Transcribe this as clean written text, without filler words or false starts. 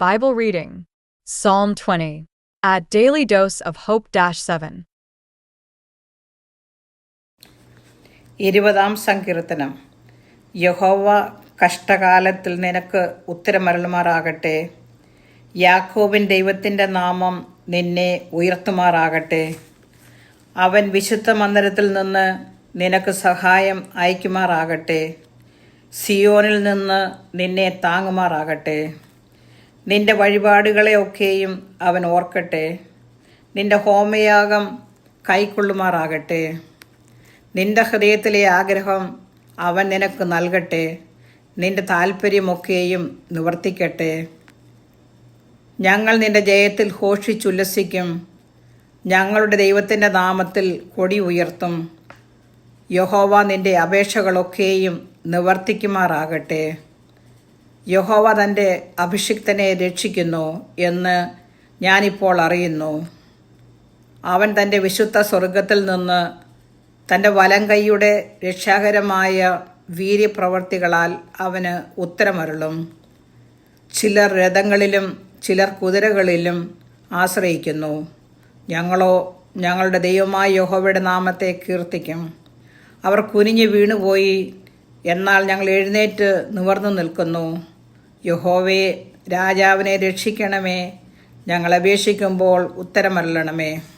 Bible reading Psalm 20 at Daily Dose of Hope 7. 20-ാം സങ്കീർത്തനം. യഹോവ കഷ്ടകാലത്തിൽ നിനക്ക് ഉത്തരമരുളുമാറാകട്ടെ. യാക്കോബിൻ ദൈവത്തിൻ്റെ നാമം നിന്നെ ഉയർത്തുമാറാകട്ടെ. അവൻ വിശുദ്ധ മന്ദിരത്തിൽ നിന്ന് നിനക്ക് സഹായം അയക്കുമാറാകട്ടെ. സിയോനിൽ നിന്ന് നിന്നെ താങ്ങുമാറാകട്ടെ. നിന്റെ വഴിപാടുകളെയൊക്കെയും അവൻ ഓർക്കട്ടെ. നിന്റെ ഹോമയാഗം കൈക്കൊള്ളുമാറാകട്ടെ. നിന്റെ ഹൃദയത്തിലെ ആഗ്രഹം അവൻ നിനക്ക് നൽകട്ടെ. നിന്റെ താൽപ്പര്യമൊക്കെയും നിവർത്തിക്കട്ടെ. ഞങ്ങൾ നിന്റെ ജയത്തിൽ ഘോഷിച്ചുല്ലസിക്കും. ഞങ്ങളുടെ ദൈവത്തിൻ്റെ നാമത്തിൽ കൊടി ഉയർത്തും. യഹോവ നിന്റെ അപേക്ഷകളൊക്കെയും നിവർത്തിക്കുമാറാകട്ടെ. യഹോവ തൻ്റെ അഭിഷിക്തനെ രക്ഷിക്കുന്നു എന്ന് ഞാനിപ്പോൾ അറിയുന്നു. അവൻ തൻ്റെ വിശുദ്ധ സ്വർഗത്തിൽ നിന്ന് തൻ്റെ വലങ്കൈയുടെ രക്ഷാകരമായ വീര്യപ്രവർത്തികളാൽ അവന് ഉത്തരമരുളും. ചിലർ രഥങ്ങളിലും ചിലർ കുതിരകളിലും ആശ്രയിക്കുന്നു. ഞങ്ങളോ ഞങ്ങളുടെ ദൈവമായ യഹോവയുടെ നാമത്തെ കീർത്തിക്കും. അവർ കുനിഞ്ഞു വീണുപോയി, എന്നാൽ ഞങ്ങൾ എഴുന്നേറ്റ് നിവർന്നു നിൽക്കുന്നു. യഹോവേ, രാജാവിനെ രക്ഷിക്കണമേ. ഞങ്ങൾ അപേക്ഷിക്കുമ്പോൾ ഉത്തരമരുളണമേ.